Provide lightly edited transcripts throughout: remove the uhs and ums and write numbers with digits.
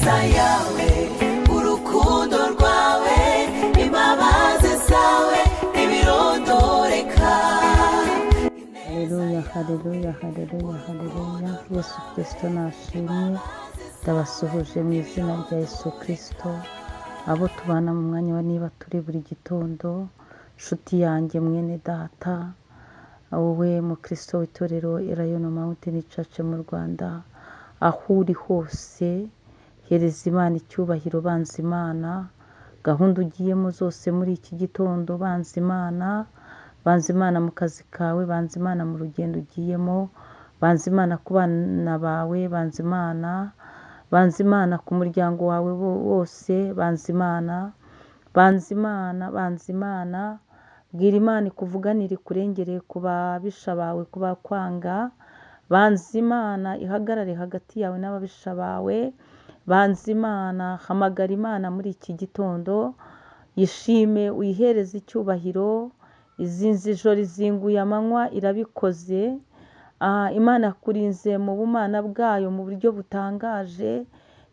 ineza yawe, urukundo rwawe, imbabazi zawe ntibirondoreka. Haleluya, haleluya, haleluya, haleluya. Yesu Kristo nashimye. Ndabasuhuje mu izina rya Yesu Kristo. Abo tubana mu mwanya wa niba turi buri gitondo, nshuti yanjye mwene data, wowe mu Kristo w'itorero Elayono Mountain Church mu Rwanda, aho uri hose, hereza Imana icyubahiro, banza Imana. Gahunda ugiyemo zose muri iki gitondo, banza Imana. Banza Imana mu kazi kawe, banza Imana mu rugendo ugiyemo, banza Imana ku bana bawe, banza Imana. Banza Imana ku muryango wawe wose, banza Imana. Banza Imana, banza Imana. Bwira Imana ikuvuganire, ikurengereye ku babisha bawe, ku bakwanga. Banza Imana ihagarare hagati yawe n'ababisha bawe. Banza Imana, hamagara Imana muri iki gitondo, yishime uyihereze icyubahiro. Izinze ijoro izinguye amanywa irabikoze. Imana yakurinze mu bumana bwayo mu buryo butangaje.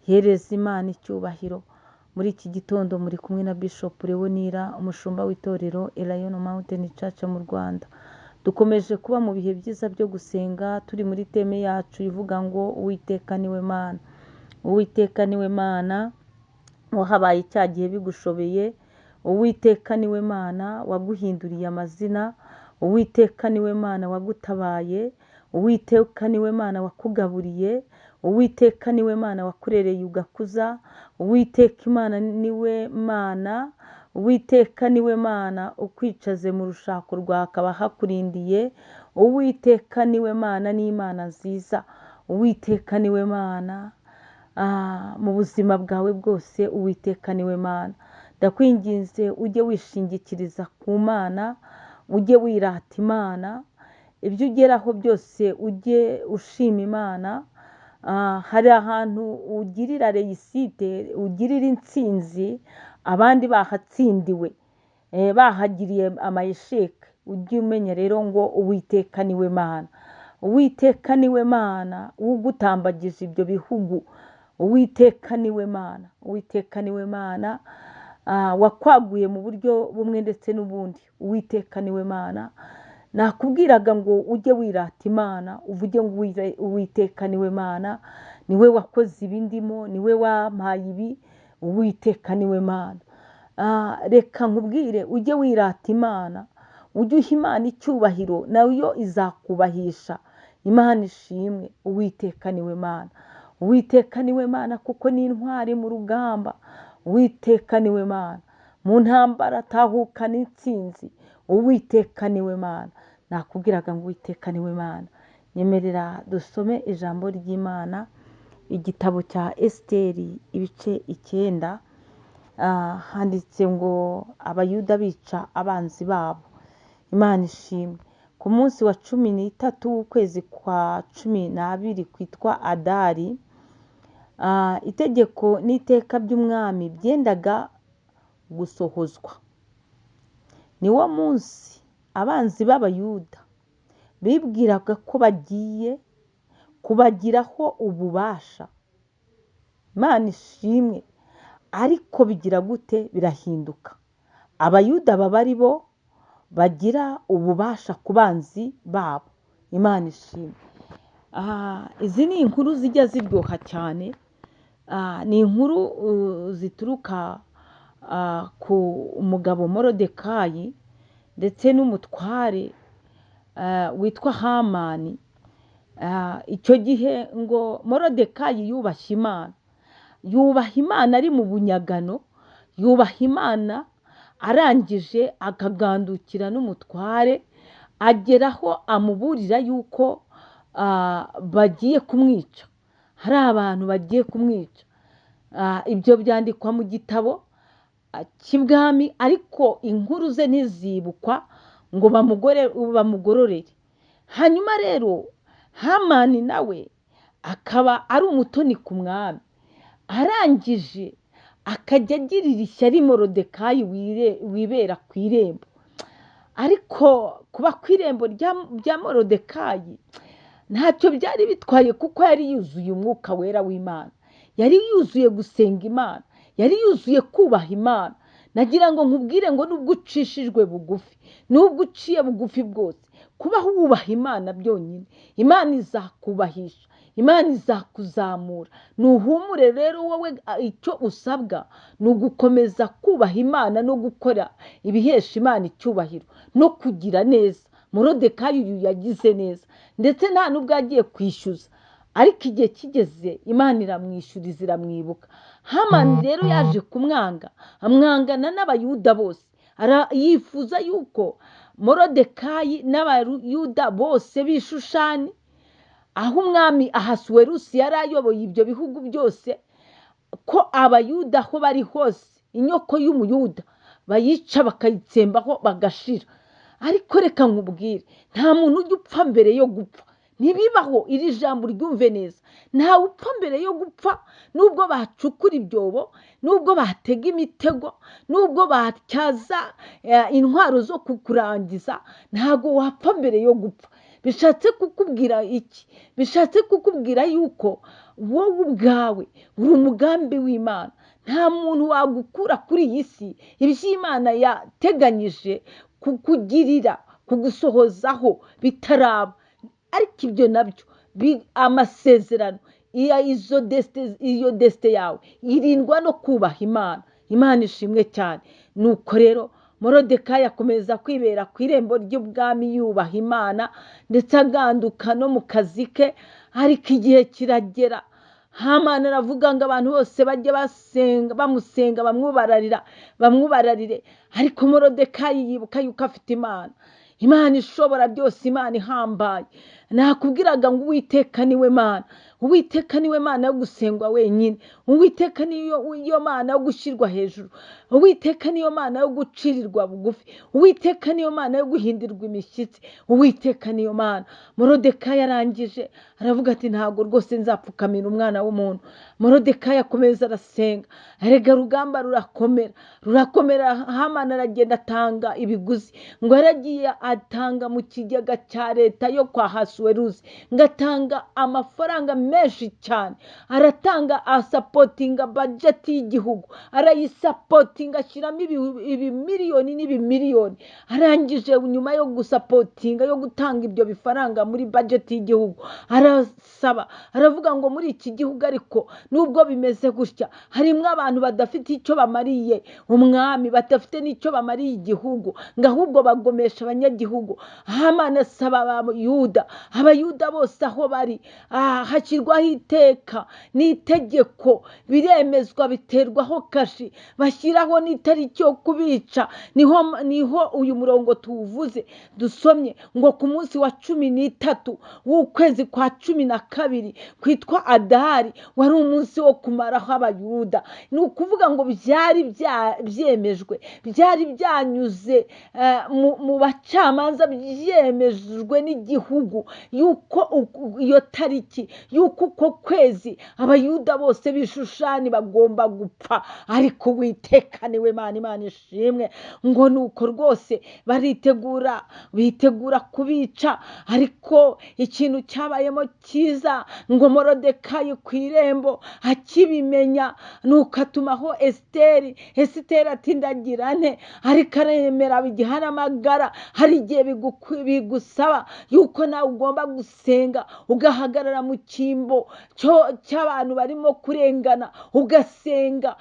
Hereza Imana icyubahiro. Muri iki gitondo muri kumwe na Bishop Leonira, umushumba w'itorero Elayono Mountain Church mu Rwanda. Dukomeje kuba mu bihe byiza byo gusenga, turi muri teme yacu ivuga ngo Uwiteka niwe Mana. Uwiteka niwe Mana wahabaye cya gihe bigushobeye. Uwiteka niwe Mana waguhinduriye amazina. Uwiteka niwe Mana wagutabaye. Uwiteka niwe Mana wakugaburiye. Uwiteka niwe Mana wakurereye ugakuza. Uwiteka Imana niwe Mana. Uwiteka niwe Mana ukwicaze mu rushako rwawe akaba hakurindiye. Uwiteka niwe Mana, ni Imana nziza. Uwiteka niwe Mana mu buzima bwawe bwose. Uwiteka niwe Mana. Ndakwinginze ujye wishingikiriza ku Mana, ujye wirata Imana. Ibyo ugeraho byose ujye ushima Imana. Hari ahantu ugirira reyisite, ugirira intsinzi, abandi bahatsindiwe, bahagiriye amayesheke. Ujye umenya rero ngo Uwiteka niwe Mana. Uwiteka niwe Mana ugutambagije ibyo bihugu. Uwiteka niwe Mana. Uwiteka niwe Mana wakwaguye mu buryo bumwe ndetse n'ubundi. Uwiteka niwe Mana. Nakubwiraga ngo ujye wirata Imana, uvuge ngo Uwiteka niwe Mana, niwe wakoze ibi ndimo, niwe wampaye ibi. Uwiteka niwe Mana. Reka nkubwire, ujye wirata Imana, ujye uha Imana icyubahiro, nayo izakubahisha. Imana ishimwe. Uwiteka niwe Mana. Uwiteka niwe Mana kuko ni intwari mu rugamba. Uwiteka niwe Mana. Mu ntambara atahukana intsinzi. Uwiteka niwe Mana. Nakubwiraga ngo Uwiteka niwe Mana. Nyemerera dusome ijambo ry'Imana, igitabo cya Esiteri ibice 9. Handitse ngo Abayuda bica abanzi babo. Imana ishimwe. Ku munsi wa 13 w'ukwezi kwa 12 kwitwa Adari, itegeko n'iteka by'umwami byendaga gusohozwa. Niwo munsi abanzi b'Abayuda bibwiraga ko bagiye kubagiraho ububasha. Imana ishimwe. Ariko bigira gute? Birahinduka. Abayuda baba ari bo bagira ububasha ku banzi babo. Imana ishimwe. Izi ni inkuru zijya ziryoha cyane. Ni inkuru zituruka ku umugabo Morodekayi ndetse n'umutware witwa Hamani. Icyo gihe ngo Morodekayi yubashye Imana. Yubaha Imana ari mu bunyagano. Yubaha Imana arangije akagandukira n'umutware, ageraho amuburira yuko bagiye kumwica. Hari abantu bagiye kumwica. Ibyo byandikwa mu gitabo cy'ibwami, ariko inkuru ze ntizibukwa ngo bamugororere. Hanyuma rero Hamani nawe akaba ari umutoni ku mwami. Arangije akajya agirira ishyari Morodekayi wibera ku irembo. Ariko kuba ku irembo rya Morodekayi ntacyo byari bitwaye, kuko yari yuzuye umwuka wera w'Imana. yari yuzuye gusenga imana, yari yuzuye kubaha imana. Nagira ngo nkubwire ngo nubwo ucishijwe bugufi, nubwo uciye bugufi bwose, kubaho wubaha imana byonyine, imana izakubahisha, imana izakuzamura. Nuhumure rero wowe, icyo usabwa ni ugukomeza kubaha imana no gukora ibihesha imana icyubahiro no kugira neza. Morodekayi uyu yagize neza, ndetse nta nubwo yagiye kwishyuza, ariko igihe kigeze imana iramwishyuriza, iramwibuka. Hamani rero yaje kumwanga, amwangana n'abayuda bose, yifuza yuko Morodekayi n'abayuda bose b'i Shushani, aho umwami Ahasuwerusi yari ayoboye ibyo bihugu byose, ko abayuda aho bari hose inyoko y'umuyuda bayica bakayitsembaho bagashira. Ariko reka nkubwire, nta muntu ujya upfa mbere yo gupfa. Ntibibaho, iri jambo ryumve neza. Ntawe upfa mbere yo gupfa, nubwo bacukura ibyobo, nubwo batega imitego, nubwo batyaza intwaro zo kukurangiza, ntago wapfa mbere yo gupfa. Bishatse kukubwira iki? Bishatse kukubwira yuko wowe ubwawe uri umugambi w'Imana. Nta muntu wagukura kuri iyi si iby'Imana yateganyije kukugirira, kugusohozaho bitaraba. Ariko ibyo nabyo amasezerano, iyo desite yawe irindwa no kubaha Imana. Imana ishimwe cyane. Nuko rero Morodekayi akomeza kwibera ku irembo ry'ubwami yubaha Imana, ndetse aganduka no mu kazi ke. Ariko igihe kiragera, Hamani aravuga ngo abantu bose bajye bamusenga bamwubararire. Ariko Morodekayi yibuka yuko afite Imana, Imana ishobora byose, Imana ihambaye. Nakubwiraga ngo Uwiteka niwe Mana, Uwiteka niwe Mana yo gusengwa wenyine, Uwiteka niyo Mana yo gushyirwa hejuru, Uwiteka niyo Mana yo gucirirwa bugufi, Uwiteka niyo Mana yo guhindirwa imishyitsi, Uwiteka niyo Mana. Morodekayi arangije aravuga ati ntabwo rwose nzapfukamira umwana w'umuntu. Morodekayi akomeza arasenga. Erega rugamba rurakomera. Hamani aragenda atanga ibiguzi, ngo yaragiye atanga mu kigega cya leta yo kwa Ahasuwerusi, ngo atanga amafaranga menshi cyane. Aratanga, asapotinga bajeti y'igihugu, arayisapotinga, ashyiramo ibimiliyoni n'ibimiliyoni. Arangije nyuma yo gusapotinga, yo gutanga ibyo bifaranga muri bajeti y'igihugu, arasaba, aravuga ngo muri iki gihugu ariko nubwo bimeze gutya, harimo abantu badafite icyo bamariye umwami, badafite n'icyo bamariye igihugu, ngo ahubwo bagomesha abanyagihugu. Hamani asaba abayuda bose aho bari, hashyirwaho iteka n'itegeko, biremezwa, biterwaho kashi, bashyiraho n'itariki yo kubica. Niho uyu murongo tuwuvuze dusomye ngo ku munsi wa 13 w'ukwezi kwa 12 kwitwa Adari, wari umunsi wo kumaraho abayuda. Ni ukuvuga ngo byari byemejwe, byari byanyuze mu bacamanza, byemejwe n'igihugu yuko iyo tariki, yuko uko kwezi abayuda bose b'i Shushani bagomba gupfa. Ariko Uwiteka niwe Mana, Imana ishimwe. Ngo nuko rwose bitegura kubica. Ariko ikintu cyabayemo cyiza, ngo Morodekayi ku irembo akibimenya, nuko atumaho Esiteri. Esiteri ati ndagira nte? Ariko aremera, bigiharamagara. Hari igihe bigusaba yuko nawe ugomba gusenga, ugahagarara mu cyimbo cy'abantu barimo kurengana, ugasenga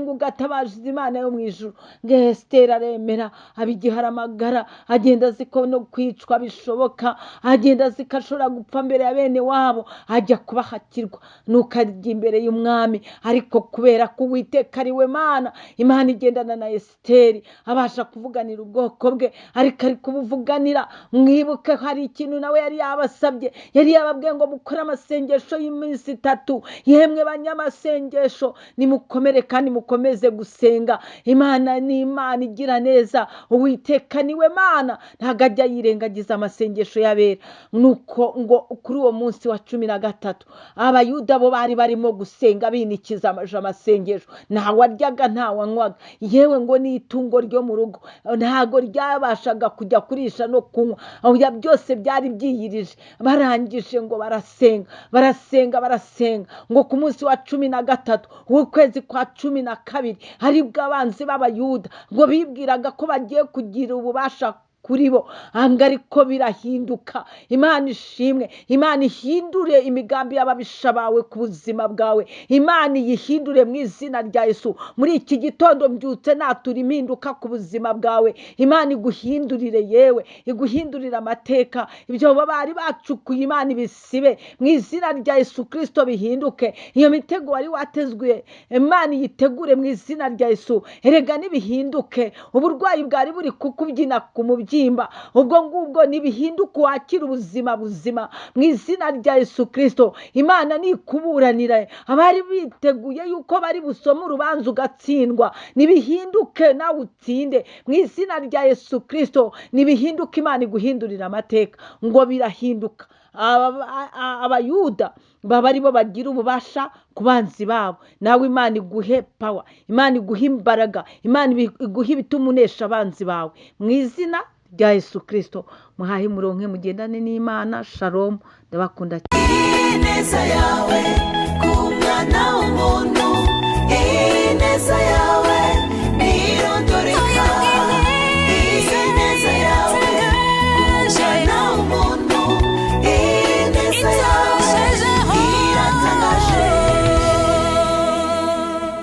ugatabaza Imana yo mu ijuru. Ngo Esiteri aremera, abigiharamagara, agenda azi ko no kwicwa bishoboka, agenda azi ko ashobora gupfa mbere ya bene wabo, ajya kubahatirwa. Nuko ajya imbere y'umwami. Ariko kubera ko Uwiteka ari we Mana, Imana igendana na Esiteri, abasha kuvuganira ubwoko bwe. Ariko ari kubuvuganira, mwibuke hari ikintu nawe yari yabasabye. Yari yababwiye ngo mukore amasengesho y'iminsi 3. Yemwe banyamasengesho, nimukomere kandi mukomeze gusenga. Imana ni Imana igira neza, Uwiteka niwe Mana, ntabwo ajya yirengagiza amasengesho y'abera. Nuko ngo kuri uwo munsi wa 13 abayuda bo bari barimo gusenga, binikiza amasengesho. Ntawe aryaga, ntawe anywaga, yewe ngo n'itungo ryo mu rugo ntago ryabashaga kujya kurisha no kunywa. Byose byari bariyirije barangije ngo barasenga ngo ku munsi wa 13 w'ukwezi kwa 12 aribwo abanzi b'abayuda ngo bibwiraga ko bagiye kugira ububasha kuri bo. Anga ariko birahinduka. Imana ishimwe. Imana ihindure imigambi y'ababisha bawe ku buzima bwawe. Imana yihindure mu izina rya Yesu. Muri iki gitondo mbyutse natura impinduka ku buzima bwawe. Imana iguhindurire yewe, iguhindurire amateka. Ibyo bari bacukuye Imana ibisibe mu izina rya Yesu Kristo bihinduke. Iyo mitego wari watezwe Imana yitegure mu izina rya Yesu. Erega nibihinduke. Uburwayi bwari buri kukubyina ku mubyimba, ubwo ngubwo nibihinduka wakira ubuzima buzima mu izina rya Yesu Kristo. Imana nikuburanira abari biteguye yuko bari busoma urubanza ugatsindwa, nibihinduke nawe utsinde mu izina rya Yesu Kristo. Nibihinduka Imana iguhindurira amateka. Ngo birahinduka. Abayuda baba ari bo bagira ububasha ku banzi babo. Nawe Imana iguhe power, Imana iguhe imbaraga, Imana iguhe ibituma unesha abanzi bawe mu izina rya Yesu Kristo. Muhahe muronke mugendane n'Imana. Shalom. Ndabakunda. ineza yawe